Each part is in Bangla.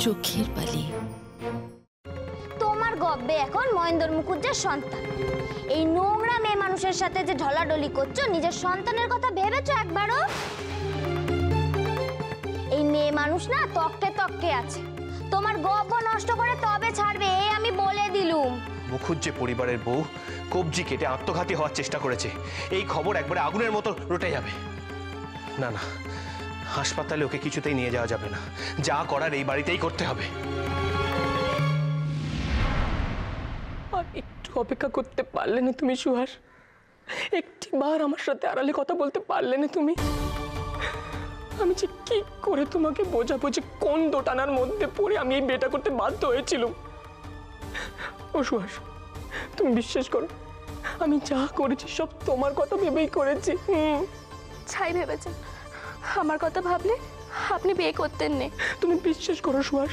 চোখের বালি। তোমার গব্বে এখন মহেন্দ্র মুখুজ্জের সন্তান। এই নোংরা মেয়ে মানুষের সাথে যে ঢলাঢলি করছো, নিজের সন্তানের কথা ভেবেছো একবারও? এই মেয়ে মানুষ না তককে তককে আছে, তোমার গব্ব নষ্ট করে তবে ছাড়বে, এই আমি বলে দিলুম। মুখুজ্জে পরিবারের বউ কবজি কেটে আত্মঘাতী হওয়ার চেষ্টা করেছে, এই খবর একবারে আগুনের মতো রটে যাবে। না না, হাসপাতালে ওকে কিছুতেই নিয়ে যাওয়া যাবে না, যা করার এই বাড়িতেই করতে হবে। আর একটু অপেক্ষা করতে পারলে না তুমি সুহাস? একটিবার আমার সাথে আড়ালে কথা বলতে পারলে না তুমি? আমি যে কি করে তোমাকে বোঝাবো যে কোন দোটানার মধ্যে পড়ে আমি এই বিয়েটা করতে বাধ্য হয়েছিলাম। ও সুহাস, তুমি বিশ্বাস করো, আমি যা করেছি সব তোমার কথা ভেবেই করেছি। ছাই ভেবেছেন? আমার কথা ভাবলে আপনি বিয়ে করতেন না। তুমি বিশ্বাস করো সুহাস,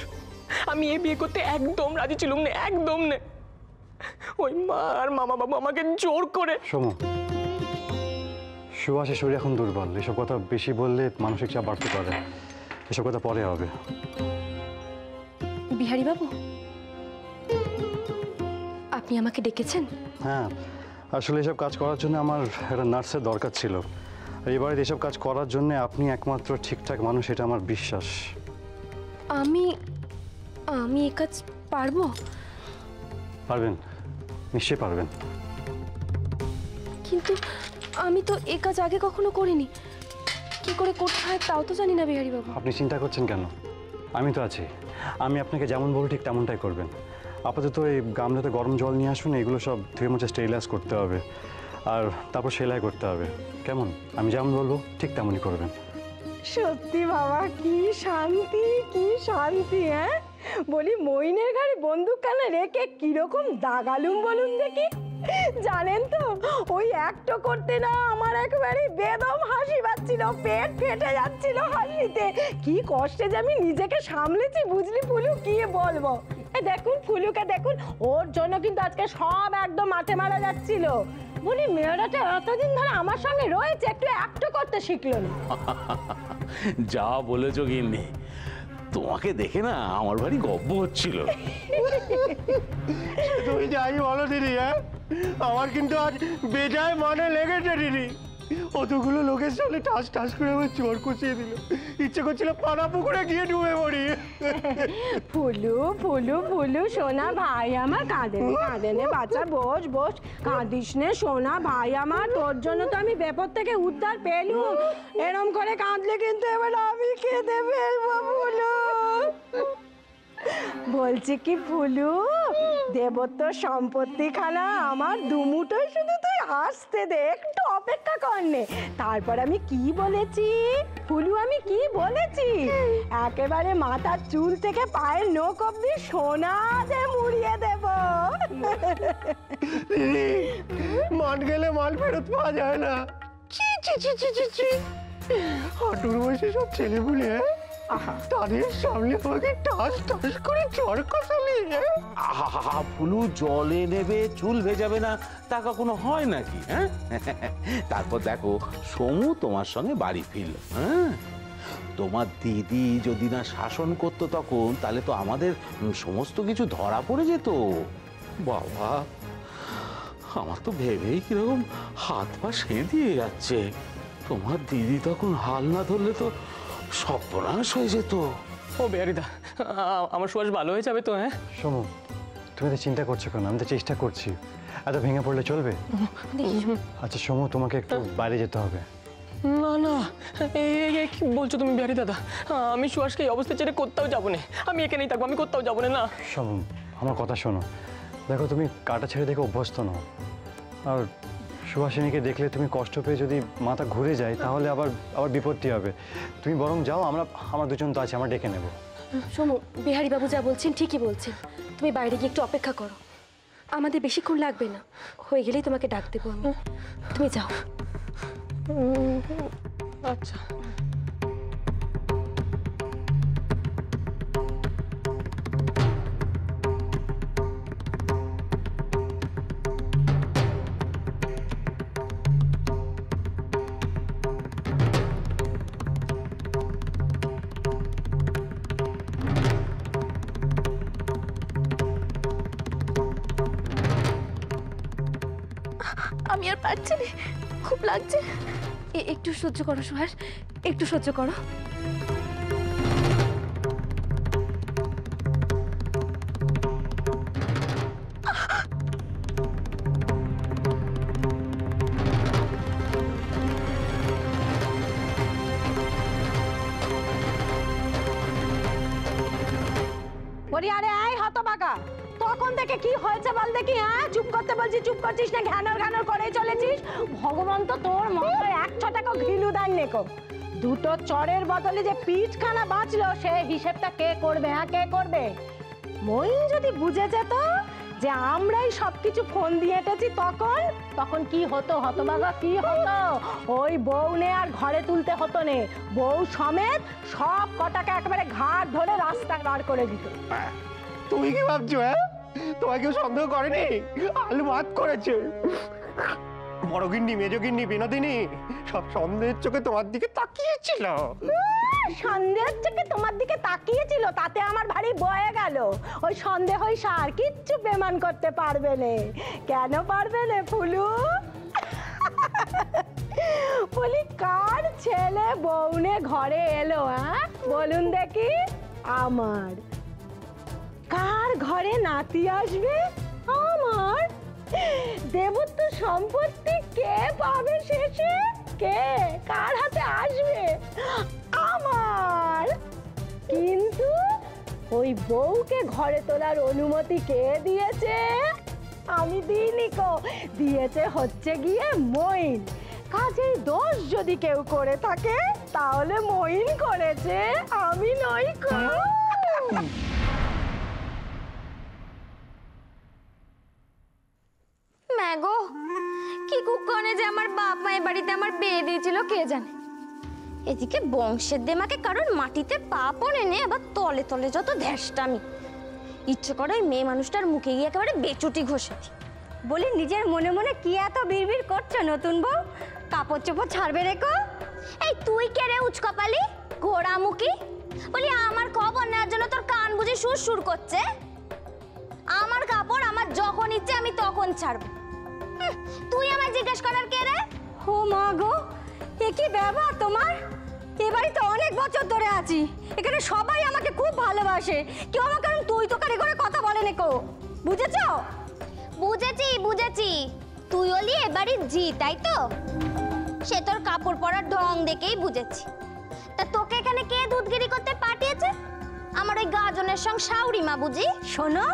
আমি এই বিয়ে করতে একদম রাজি ছিলাম না, একদম না। ওই মা আর মামা বাবু আমাকে জোর করে। সমু, সুহাসের শরীর এখন দুর্বল, এসব কথা বেশি বললে মানসিক চাপ বাড়তে পারে, এসব কথা পরে হবে। বিহারী বাবু, আপনি আমাকে ডেকেছেন? হ্যাঁ, আসলে এসব কাজ করার জন্য আমার একটা নার্সের দরকার ছিল। এবারে এসব কাজ করার জন্য আপনি একমাত্র ঠিকঠাক মানুষ, এটা আমার বিশ্বাস। আমি এ কাজ পারবো? পারবেন, নিশ্চয়ই পারবেন। কিন্তু আমি তো এ কাজ আগে কখনো করিনি, কি করে করতে হয় তাও তো জানি না বিহারী বাবু। আপনি চিন্তা করছেন কেন? আমি তো আছি, আমি আপনাকে যেমন বলবো ঠিক তেমনটাই করবেন। আপাতত এই গামলাতে গরম জল নিয়ে আসুন, এগুলো সব ধুয়ে মুছে স্টেরিলাইজ করতে হবে, আর তারপর সেলাই করতে হবে। কেমন? আমি যেমন বলবো ঠিক তেমনই করবেন। সত্যি বাবা, কি শান্তি, কি শান্তি। হ্যাঁ, বলি মইনের ঘাড়ে বন্দুক কানে রেখে কিরকম দাগালুম বলুন দেখি। জানেন তো, ওই একটা করতে না আমার একেবারে বেদম হাসি পাচ্ছিল, পেট ফেটে যাচ্ছিল হাসিতে। কি কষ্টে যে আমি নিজেকে সামলেছি বুঝলি ফুলু, কি বলবো। দেখুন ফুলুকে দেখুন, ওর জন্য কিন্তু আজকে সব একদম মাঠে মারা যাচ্ছিল। বলি মেয়েরাটা এতদিন ধরে আমার সঙ্গে রয়েছে, একটু একটা করতে শিখলো না। যা বলেছো গিন্নি, তোমাকে দেখে না আমার ভারী গব্ব হচ্ছিল। তুমি যাই বলো দিদি, হ্যাঁ আমার কিন্তু আজ বেজায় মনে লেগেছে দিদি। অতগুলো লোকের সামনে ঠাস ঠাস করে আমার চোর কষিয়ে দিল, ইচ্ছে করছিল পানা পুকুরে গিয়ে ডুবে পড়ি। ফুলু ফুলু ফুলু সোনা ভাই আমার, কাঁদে নে বাচ্চা, বস বস, কাঁদিস নে সোনা ভাই আমার, তোর জন্য তো আমি বিপদ থেকে উদ্ধার পেলুম। এরম করে কাঁদলে কিন্তু এবার আমি কেঁদে ফেলবো ফুলু। বলছি কি ফুলু, দেবত্ব সম্পত্তি খানা আমার দুমুটোই, শুধু তুই আসতে দে, একটু অপেক্ষা কর নে। তারপর আমি কি বলেছি ফুলু, আমি কি বলেছি, একেবারে মাথার চুল থেকে পায়ের নখ অব্দি সোনা দিয়ে মুড়িয়ে দেব। মান গেলে মান ফেরত পাওয়া যায় না। চি চি চি চি চি চি, হাঁটুর বসে সব ছেলেপুলে তাদের সামনে আমাকে টাস টাস করে চড় কষালি। আহা, ফুলু জলে নেবে চুল ভেজাবে না, তা কখনো হয় নাকি? হ্যাঁ, তারপর দেখো সমু তোমার সঙ্গে বাড়ি ফিরল। হ্যাঁ, তোমার দিদি যদি না শাসন করতো তখন, তাহলে তো আমাদের সমস্ত কিছু ধরা পড়ে যেত। বাবা, আমার তো ভেবেই কিরকম হাত পা দিয়ে যাচ্ছে। তোমার দিদি তখন হাল না ধরলে তো সর্বনাশ হয়ে যেত। ও বিহারীদা, আমার সুহাস ভালো হয়ে যাবে তো? হ্যাঁ সমু, তুমি তো চিন্তা করছো কেন? আমি তো চেষ্টা করছি। এত ভেঙে পড়লে চলবে? আচ্ছা সমু, তোমাকে একটু বাইরে যেতে হবে। না না, কি বলছো তুমি বিহারী দাদা? আমি সুহাসকে এই অবস্থা ছেড়ে কোথাও যাবো না, আমি এখানেই থাকবো, আমি কোথাও যাবো না। সমু, আমার কথা শোনো, দেখো তুমি কাটা ছেড়ে দেখে অভ্যস্ত নও, আর সুহাসিনীকে দেখলে তুমি কষ্ট পেয়ে যদি মাথা ঘুরে যায় তাহলে আবার বিপত্তি হবে। তুমি বরং যাও, আমরা দুজন তো আছি, আমরা ডেকে নেব। সমু, বিহারী বাবু যা বলছেন ঠিকই বলছেন, তুমি বাইরে গিয়ে একটু অপেক্ষা করো, আমাদের বেশিক্ষণ লাগবে না, হয়ে গেলেই তোমাকে ডাক দেবো আমি, তুমি যাও। আচ্ছা। আমি আর পারছি না, খুব লাগছে। একটু সহ্য করো সুহাস, একটু সহ্য করো। বলি আরে এই হতভাগা, তখন থেকে কি হয়েছে বল দেখি। হ্যাঁ চুপ করতে বলছি, চুপ করছিস না, ঘ্যানর ঘ্যানর করে চলেছিস। ভগবান তো তোর মতো 100 টাকা ঘিলু দেন নেকো। দুটো চড়ের বদলে যে পিঠখানা বাঁচলো সে হিসেবটা কে করবে? হ্যাঁ কে করবে? মইন যদি বুঝে যেত যে আমরাই সবকিছু ফোন দিয়ে এঁটেছি, তখন তখন কি হতো হতভাগা, কি হতো? ওই বউ নে আর ঘরে তুলতে হতো নে, বউ সমেত সব কটাকে একেবারে ঘাট ধরে রাস্তা বার করে দিত। তুমি কি ভাবছো? হ্যাঁ, তোমায় কেউ সন্দেহ করেনি? আলু ভাত করেছে। বড় গিন্নি, মেজো গিন্নি, বিনোদিনী সব সন্দেহের চোখে তোমার দিকে তাকিয়েছিল। সন্দেহের চোখে তোমার দিকে তাকিয়েছিল, তাতে আমার ভারী বয়ে গেল। ওই সন্দেহই সার, কিচ্ছু বেমান করতে পারবে না। কেন পারবে না ফুলু? বলি কার ছেলে বউনে ঘরে এলো? হ্যাঁ বলুন দেখি। আমার। কার ঘরে নাতি আসবে? আমার। দেবত্ব সম্পত্তি কে পাবে শেষে? কে কার হাতে আসবে? আমার। কিন্তু ওই বউকে ঘরে তোলার অনুমতি কে দিয়েছে? আমি দিইনি কো, দিয়েছে হচ্ছে গিয়ে মইন। কাজেই দোষ যদি কেউ করে থাকে তাহলে মইন করেছে, আমি নই কো। ম্যাগো, কি কুক্ষণে যে আমার বাপ মায়ের বাড়িতে আমার বিয়ে দিয়েছিল কে জানে। এদিকে বংশের দেমাকে কারণ মাটিতে পা পড়ে নে, আবার তলে তলে যত ধ্যাসটামি। ইচ্ছে করে ওই মেয়ে মানুষটার মুখে গিয়ে একেবারে বেচুটি ঘষে দি। বলি নিজের মনে মনে কি এত বিড়বিড় করছো নতুন বউ? কাপড় চোপড় ছাড়বে রেখো। এই তুই কে রে উচকপালি ঘোড়ামুখী? বলি আমার খবর নেওয়ার জন্য তোর কান বুঝে সুর সুর করছে। আমার কাপড় আমার যখন ইচ্ছে আমি তখন ছাড়বো। তুই আমায় জিজ্ঞেস করার কে রে? ও মা গো, এ কি ব্যাপার তোমার? এ বাড়িতে অনেক বছর ধরে আছি, এখানে সবাই আমাকে খুব ভালোবাসে, কেউ আমাকে তুই তো কারি করে কথা বলে নেকো, বুঝেছো? বুঝেছি বুঝেছি, তুই হলি এবারই জি, তাই তো? সে তোর কাপড় পরার ঢং দেখেই বুঝেছি। তা তোকে এখানে কে দুধগিরি করতে পাঠিয়েছে? আমার ওই গাজনের সঙ্গে শাউরি মা বুঝি? শোনো,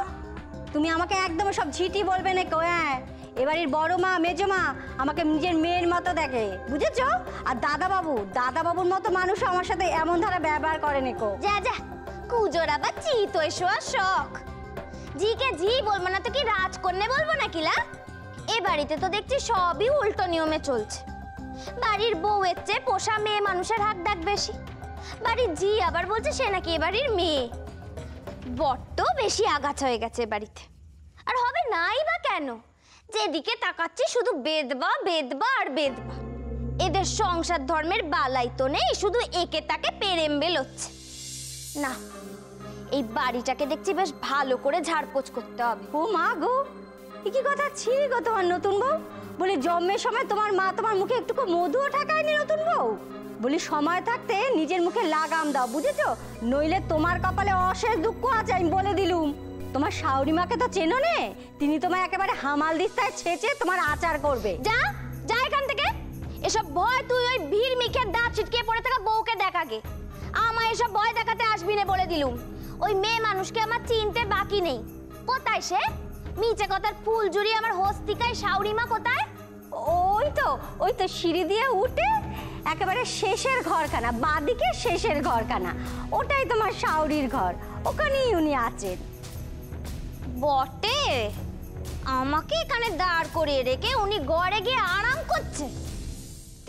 তুমি আমাকে একদম সব ঝিটি বলবে না কো। হ্যাঁ, এবারের বড় মা মেজো মা আমাকে নিজের মেয়ের মতো দেখে, বুঝেছো? আর দাদাবাবুর মতো মানুষ আমার সাথে এমন ধারা ব্যবহার করে নেকো। যা যা, কুজোরা বা চিত এসোয়া শখ। জিকে জি বলবো না তো কি রাজকন্যা বলবো নাকি? লা এ বাড়িতে তো দেখছি সবই উল্টো নিয়মে চলছে। বাড়ির বউয়ের চেয়ে পোষা মেয়ে মানুষের হাক ডাক বেশি। বাড়ির জি আবার বলছে সে নাকি এ বাড়ির মেয়ে। বড্ড বেশি আগাছা হয়ে গেছে বাড়িতে। আর হবে নাই বা কেন? যেদিকে তাকাচ্ছি শুধু বেদবা বেদবা আর বেদবা। এদের সংসার ধর্মের বালাই তো নেই, শুধু একে তাকে পেরেম বেলোচ্ছে। না, এই বাড়িটাকে দেখছি বেশ ভালো করে ঝাড়পোছ করতে হবে। ও মা গো, কি কথা ছিঁড়ি গো তোমার নতুন বউ? বলি জন্মের সময় তোমার মা তোমার মুখে একটুকু মধুও ঠাকায়নি নতুন বউ? বলি সময় থাকতে নিজের মুখে লাগাম দাও, বুঝেছো? নইলে তোমার কপালে অশেষ দুঃখ আছে, আমি বলে দিলুম। তোমার শাউরি মাকে তো চেনো নে, তিনি তোমায় একেবারে হামাল দিস্তায় ছেঁচে তোমার আচার করবে। যা যা এখান থেকে। এসব ভয় তুই ওই ভিড় মিখে দাঁত ছিটকে পড়ে থাকা বউকে দেখাগে। আমায় এসব ভয় দেখাতে আসবি না বলে দিলুম। ওই মেয়ে মানুষকে আমার চিনতে বাকি নেই। কোথায় সে? মিচে কথার ফুল জুড়ি আমার হস্তিকায় শাউরি মা কোথায়? ওই তো সিঁড়ি দিয়ে উঠে একেবারে শেষের ঘরখানা, বাদিকে শেষের ঘরখানা, ওটাই তোমার শাউরির ঘর, ওখানেই উনি আছেন। বটে, আমাকে এখানে দাঁড় করিয়ে রেখে উনি ঘরে গিয়ে আরাম করছে।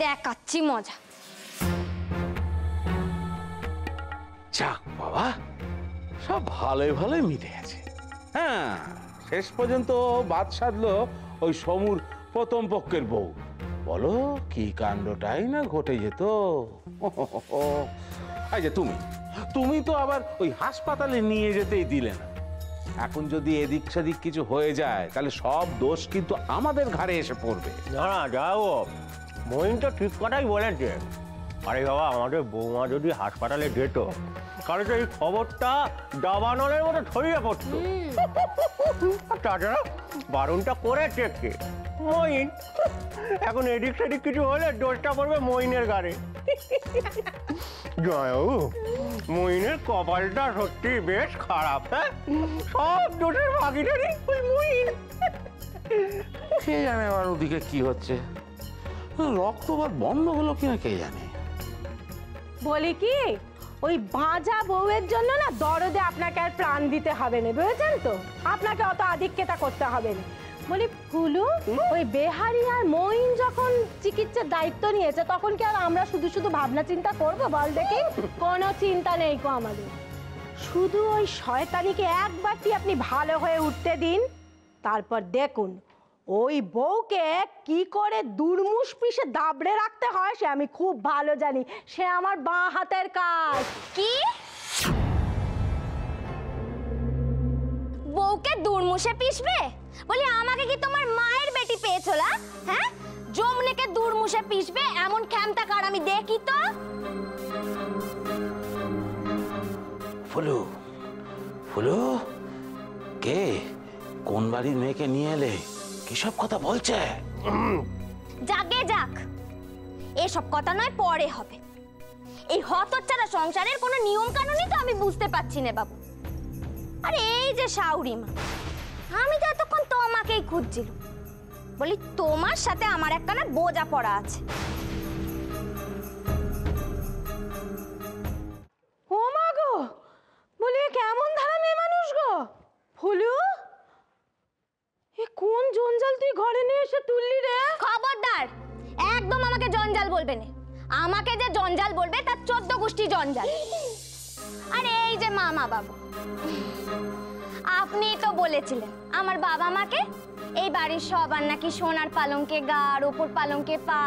দেখাচ্ছি মজা। যাক বাবা, সব ভালোই ভালোই মিটে গেছে। হ্যাঁ, শেষ পর্যন্ত বাদ সাধলো ওই সমুর প্রথম পক্ষের বউ। বলো কি কাণ্ডটাই না ঘটে যেত। এই যে তুমি তো আবার ওই হাসপাতালে নিয়ে যেতেই দিলে না। এখন যদি এদিক সেদিক কিছু হয়ে যায় তাহলে সব দোষ কিন্তু আমাদের ঘাড়ে এসে পড়বে। না না যাও, মহিন তো ঠিক কথাই বলেছে। আরে বাবা, আমাদের বৌমা যদি হাসপাতালে যেত তাহলে তো এই খবরটা দাবানলের মতো ছড়িয়ে পড়তো। তাছাড়া বারণটা করেছে কে? মহিন। এখন এদিক সেদিক কিছু হলে দোষটা পড়বে মহিনের ঘাড়ে। জয়বাবু, মহিনের কপালটা সত্যি বেশ খারাপ। হ্যাঁ, সব দোষের ভাগিদারি ওই মহিন। কে জানে আবার ওদিকে কি হচ্ছে, রক্তপাত বন্ধ হলো কিনা কে জানে। বলি কি, ওই বাঁজা বউয়ের জন্য না দরদে আপনাকে আর প্রাণ দিতে হবে না, বুঝেছেন তো? আপনাকে অত আধিক্যতা করতে হবে না। বলি ফুলু, ওই বেহারি আর মঈন যখন চিকিৎসার দায়িত্ব নিয়েছে তখন কি আর আমরা শুধু শুধু ভাবনা চিন্তা করবো বল দেখি? কোনো চিন্তা নেই গো আমাদের। শুধু ওই শয়তানিকে একবারটি আপনি ভালো হয়ে উঠতে দিন, তারপর দেখুন ওই বউকে কি করে দুর্মুষ পিষে দাবড়ে রাখতে হয় সে আমি খুব ভালো জানি। সে আমার বাঁ হাতের কাজ। কি বউকে দুর্মুষে পিষবে? বলি আমাকে কি তোমার মায়ের বেটি পেয়েছো না? হ্যাঁ, জমনেকে দুর্মুষে পিষবে এমন ক্ষমতা কার আমি দেখি তো। ফুলু, ফুলু, কে কোন বাড়ির মেয়েকে নিয়ে এলে? কিসব কথা বলছে? যাকে যাক, এসব কথা নয় পরে হবে। এই হতচ্ছাড়া সংসারের কোনো নিয়ম কানুনই তো আমি বুঝতে পারছি না বাবু। আরে এই যে শাউরি মা, আমি তো এতক্ষণ তোমাকেই খুঁজছিল। বলি তোমার সাথে আমার একখানা বোঝা পড়া আছে। ও মা গো, বলি কেমন ধারা মেয়ে মানুষ গো। ফুলু, এ কোন জঞ্জাল তুই ঘরে নিয়ে এসে তুললি রে? খবরদার, একদম আমাকে জঞ্জাল বলবে না। আমাকে যে জঞ্জাল বলবে তার 14 গোষ্ঠী জঞ্জাল। আরে এই যে মামা বাবু, আপনি তো বলেছিলেন আমার বাবা মাকে এই বাড়ির সবার নাকি সোনার পালঙ্কে গা আর ওপর পালঙ্কে পা।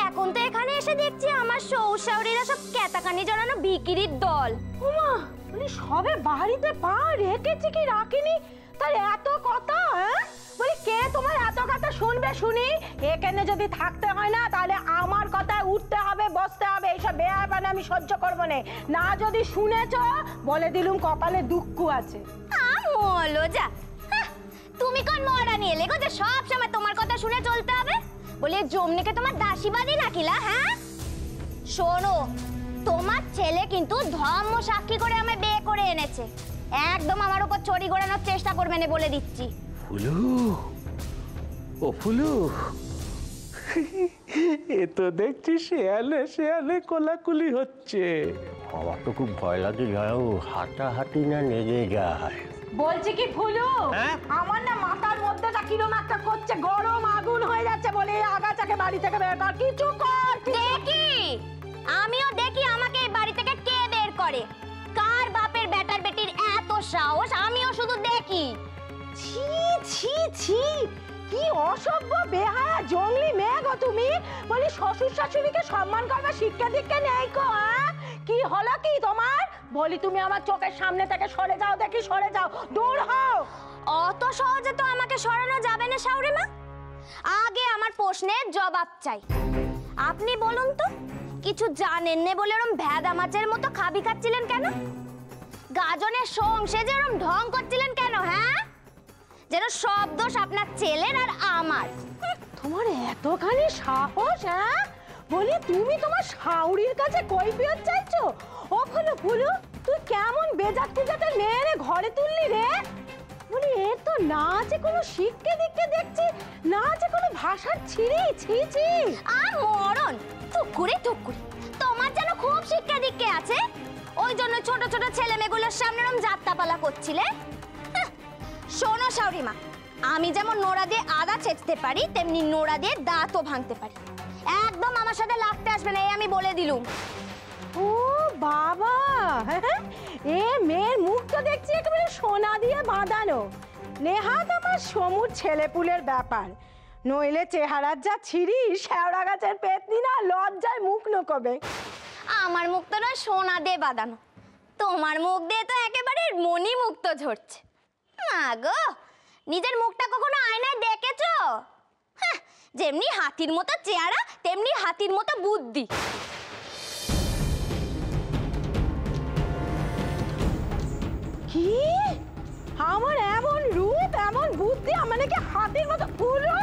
এখন তো এখানে এসে দেখছি আমার শ্বশুর-শাশুড়িরা সব কেতাকানি জড়ানো বিক্রির দল। ওমা, বলি সবে বাড়িতে পা রেখেছি কি রাখিনি, তার এত কথা? হ্যাঁ, বলি কে তোমার এত কথা শুনবে শুনি? এখানে যদি থাকতে হয় না তাহলে আমার কথায় উঠতে হবে, বসতে হবে। এইসব বেয়াবানা আমি সহ্য করবো না। না যদি শুনেছ বলে দিলুম কপালে দুঃখ আছে। আমলো যা, তুমি কোন মহারানী এলে গো যে সব সময় তোমার কথা শুনে চলতে হবে? বলে জমনেকে তোমার দাসীবাদী নাকিলা? হ্যাঁ শোনো, তোমার ছেলে কিন্তু ধর্ম সাক্ষী করে আমায় বিয়ে করে এনেছে। একদম আমার উপর চড়ি ঘোরানোর চেষ্টা করবে না বলে দিচ্ছি। ফুলু, ও ফুলু, এ তো দেখছি শেয়ালে শেয়ালে কোলাকুলি হচ্ছে। আমার তো খুব ভয় লাগে, যাও হাঁটাহাঁটি না লেগে যায়। বলছি কি ফুলু, আমার না মাথার মধ্যেটা কিরম একটা করছে, গরম আগুন হয়ে যাচ্ছে। বলে এই আগাছাকে বাড়ি থেকে বের কর, কিছু কর। দেখি, আমিও দেখি আমাকে এই বাড়ি থেকে কে বের করে। কার বাপের বেটার বেটির এত সাহস, আমিও শুধু দেখি। ছি ছি ছি, কি অসভ্য বেহায়া জঙ্গলি মেয়ে গো তুমি। বলি শ্বশুর শাশুড়িকে সম্মান করবার শিক্ষা দীক্ষা নেই কো? কি হলো কি তোমার? বলি তুমি আমার চোখের সামনে থেকে সরে যাও দেখি, সরে যাও, দূর হও। অত সহজে তো আমাকে সরানো যাবে না শাশুড়ি মা। আগে আমার প্রশ্নের জবাব চাই। আপনি বলুন তো, কিছু জানেন না বলে এরকম ভেদা মাছের মতো খাবি খাচ্ছিলেন কেন? গাজনের সংসে যেরকম ঢং করছিলেন কেন? হ্যাঁ, যেন সব দোষ আপনার ছেলের আর আমার। তোমার এতখানি সাহস? হ্যাঁ, বলি তুমি তোমার শাউরির কাছে কৈফিয়ত চাইছো? ও ফুলু, ফুলু তুই কেমন বেজাত কুজাতের মেয়েরে ঘরে তুললি রে? বলি এ তো না আছে কোনো শিক্ষা দীক্ষা দেখছি, না আছে কোনো ভাষার ছিঁড়ি। ছি ছি, আর মরণ টুকুরি টুকুরি। তোমার যেন খুব শিক্ষা দীক্ষা আছে, ওই জন্য ছোট ছোট ছেলে মেয়েগুলোর সামনে এরকম যাত্রাপালা করছিলে। শোনো শাশুড়ি মা, আমি যেমন নোড়া দিয়ে আদা ছেঁচতে পারি তেমনি নোড়া দিয়ে দাঁতও ভাঙতে পারি। একদম আমার সাথে লাগতে আসবে না, এই আমি বলে দিলুম। ও বাবা, এ মেয়ের মুখ তো দেখছি একেবারে সোনা দিয়ে বাঁধানো। নেহাত আমার সমুর ছেলেপুলের ব্যাপার, নইলে চেহারার যা ছিঁড়ি, শেওড়া গাছের পেতনি না লজ্জায় মুখ নোকবে। আমার মুখ তো নয় সোনা দিয়ে বাঁধানো, তোমার মুখ দিয়ে তো একেবারে মনি মুক্ত ঝরছে। মা গো, নিজের মুখটা কখনো আয়নায় দেখেছো? হ্যাঁ, যেমনি হাতির মতো চেহারা তেমনি হাতির মতো বুদ্ধি। কি আমার এমন রূপ এমন বুদ্ধি, আমার নাকি হাতির মতো পুরো?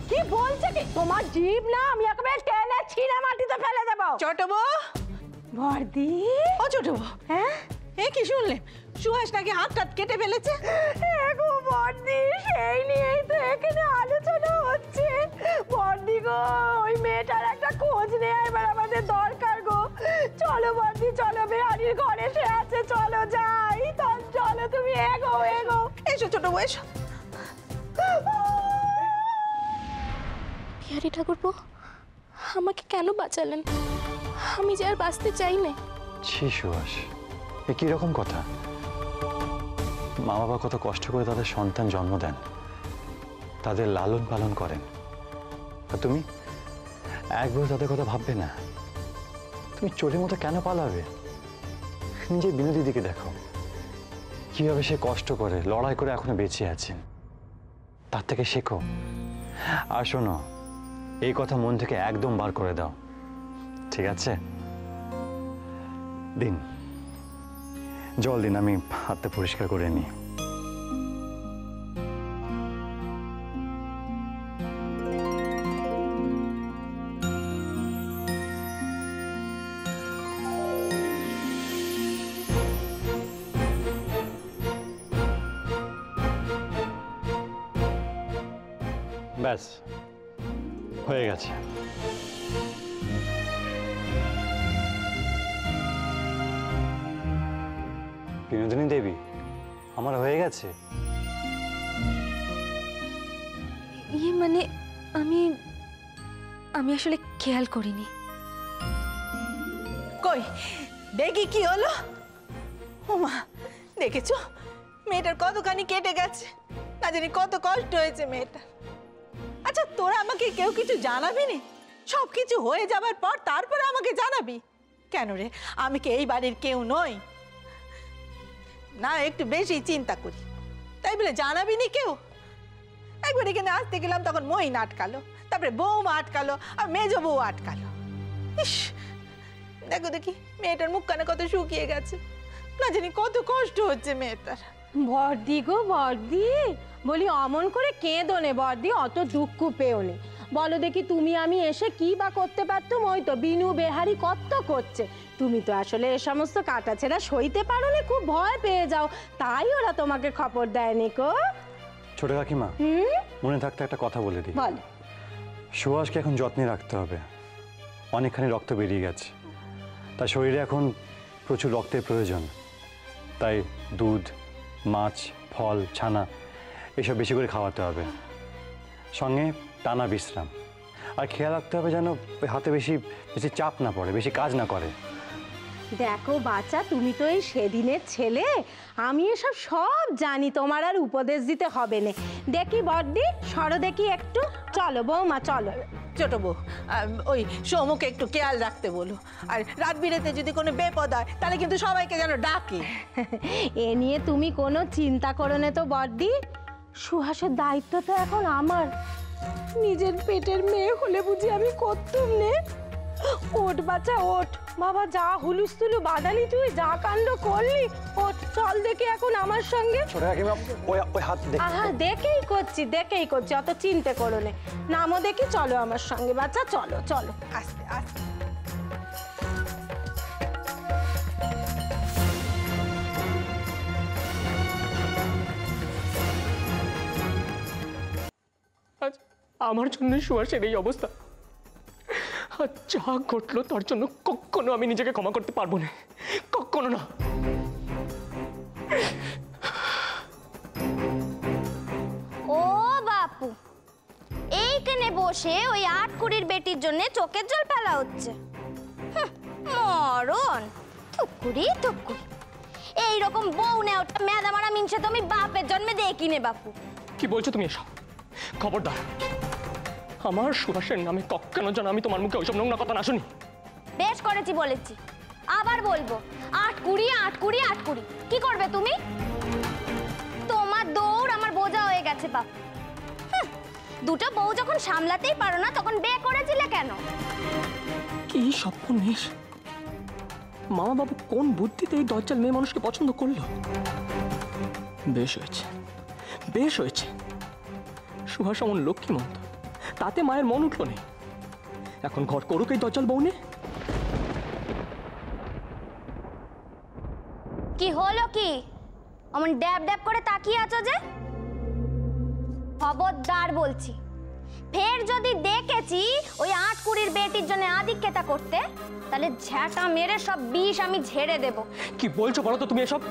কি বলছে কি? তোমার জিভ না আমি একেবারে টেনে ছিঁড়ে মাটিতে ফেলে দেবো। ছোট বউ, বর্দি, ও ছোট বউ, হ্যাঁ এ কি শুনলেন? সুহাস নাকি হাত টাত কেটে ফেলেছে। গো বর্দি, সেই নিয়েই তো এখানে আলোচনা হচ্ছে। বর্দি গো, ওই মেয়েটার একটা খোঁজ নেয়, এবার আমাদের দরকার গো। চলো বর্দি, চলো, বেহারির ঘরে সে আছে, চলো যাই। চলো তুমি, এগো এগো। এসো ছোট বউ, এসো। বিহারি ঠাকুরপো, আমাকে কেন বাঁচালেন? আমি যে আর বাঁচতে চাই না। ছি সুহাস, এ কিরকম কথা? মা বাবা কত কষ্ট করে তাদের সন্তান জন্ম দেন, তাদের লালন পালন করেন, আর তুমি একবার তাদের কথা ভাববে না? তুমি চোরের মতো কেন পালাবে? নিজের বিনোদিদিকে দেখো, কিভাবে সে কষ্ট করে লড়াই করে এখনো বেঁচে আছেন, তার থেকে শেখো। আর শোনো, এই কথা মন থেকে একদম বার করে দাও, ঠিক আছে? দিন, জল দিন, আমি হাতটা পরিষ্কার করে নিই। ব্যাস, হয়ে গেছে। বিনোদিনী দেবী, আমার হয়ে গেছে। মানে আমি আমি আসলে খেয়াল করিনি। কই দেখি কি হলো। ওমা, দেখেছো মেয়েটার কতখানি কেটে গেছে, না জানি কত কষ্ট হয়েছে মেয়েটার। আচ্ছা, তোরা আমাকে কেউ কিছু জানাবি নি? সব কিছু হয়ে যাবার পর তারপরে আমাকে জানাবি কেন রে? আমি কি এই বাড়ির কেউ নই? না, একটু বেশি চিন্তা করি, তাই বলে জানাবি নি কেউ? একবার এখানে আসতে গেলাম, তখন মহিন আটকালো, তারপরে বৌমা আটকালো, আর মেজ বউ আটকালো। ইস, দেখো দেখি মেয়েটার মুখখানা কত শুকিয়ে গেছে, না জানি কত কষ্ট হচ্ছে মেয়েটার। বর্দি গো বর্দি, বলি অমন করে কেঁদো নে বর্দি, অত দুঃখ পেও নে। বলো দেখি, তুমি আমি এসে কি বা করতে পারতাম? ওই তো বিনু বেহারি কত করছে, তুমি তো আসলে এ সমস্ত কাটাছেড়া সইতে পারো না, খুব ভয় পেয়ে যাও, তাই ওরা তোমাকে খবর দেয়নি কো। ছোট কাকিমা, মনে থাকতে একটা কথা বলে দিই। বল। সুহাসকে এখন যত্নে রাখতে হবে, অনেকখানি রক্ত বেরিয়ে গেছে, তার শরীরে এখন প্রচুর রক্তের প্রয়োজন, তাই দুধ, মাছ, ফল, ছানা এসব বেশি করে খাওয়াতে হবে, সঙ্গে টানা বিশ্রাম, আর খেয়াল রাখতে হবে যেন ওই হাতে বেশি বেশি চাপ না পড়ে, বেশি কাজ না করে। দেখো বাচ্চা, তুমি তো এই সেদিনের ছেলে, আমি এসব সব জানি, তোমার আর উপদেশ দিতে হবে না। দেখি বর্দি, সরো দেখি একটু, চলো বৌমা চলো। ছোট বউ, ওই সৌমুকে একটু খেয়াল রাখতে বলো, আর রাত বিরেতে যদি কোনো বেপদ হয় তাহলে কিন্তু সবাইকে যেন ডাকে। এ নিয়ে তুমি কোনো চিন্তা করো না তো বর্দি, সুহাসের দায়িত্ব তো এখন আমার। নিজের পেটের মেয়ে হলে বুঝি আমি করতুম নে? ওঠ বাচ্চা ওঠ, বাবা যা হুলুস্থুলু বাদালি, তুই যা কাণ্ড করলি, ওঠ চল দেখি এখন আমার সঙ্গে। ছোট কাকিমা, ওই হাত দেখে। আহা, দেখেই করছি, অত চিন্তা করো না। নামো দেখি, চলো আমার সঙ্গে বাচ্চা, চলো চলো। আস্তে আস্তে। আজ আমার জন্য সুহাসের এই অবস্থা, আর যা ঘটলো তার জন্য কখনো আমি নিজেকে ক্ষমা করতে পারবো না, কখনো না। ও বাপু, এইখানে বসে ওই 8 কুড়ির বেটির জন্য চোখের জল ফেলা হচ্ছে। মরণ, থুকুরি থুকুরি। এইরকম বউ নেওটা মেদা মারা মিনসে তো আমি বাপের জন্মে দেখি নে বাপু। কি বলছো তুমি এসব? খবরদার, আমার সুহাসের নামে কখনো যেন আমি তোমার মুখে ওইসব নোংরা কথা না শুনি। বেশ করেছি বলেছি, আবার বলবো 8-20 8-20 8-20 কি করবে তুমি? তোমার দৌড় আমার বোঝা হয়ে গেছে বাপ। দুটো বউ যখন সামলাতেই পারো না তখন বিয়ে করেছিলে কেন? কি স্বপ্নেশ, মামা বাবু কোন বুদ্ধিতে এই দজ্জাল মেয়ে মানুষকে পছন্দ করলো? বেশ হয়েছে, বেশ হয়েছে। সুহাস অমন লক্ষ্মীমন্ত, তাতে মায়ের মন উঠলো নেই। এখন ঘর করুক এই দজ্জাল বউ নিয়ে। কি হলো কি? অমন ড্যাব ড্যাব করে তাকিয়ে আছো যে? খবরদার বলছি, ফের যদি দেখেছি ওই 8-20 বেটির জন্য আদিক্ষেতা করতে, তাহলে ঝ্যাটা মেরে সব বিষ আমি ঝেড়ে দেব। কি বলছো বলো তো তুমি এসব?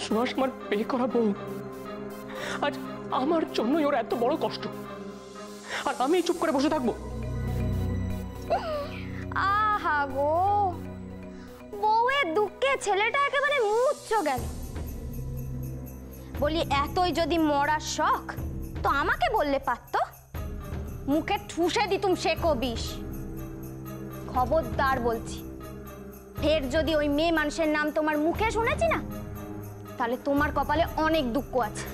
সুহাস আমার বিয়ে করা বউ, আজ আমার জন্যই ওর এত বড় কষ্ট, আর আমি চুপ করে বসে থাকবো? আহা গো, বউয়ের দুঃখে ছেলেটা একেবারে মুচ্ছ গেল। বলি এতই যদি মরার শখ তো আমাকে বললে পারতো, মুখে ঠুসে দিতুম শেকো বিষ। খবরদার বলছি, ফের যদি ওই মেয়ে মানুষের নাম তোমার মুখে শুনেছি না, তাহলে তোমার কপালে অনেক দুঃখ আছে।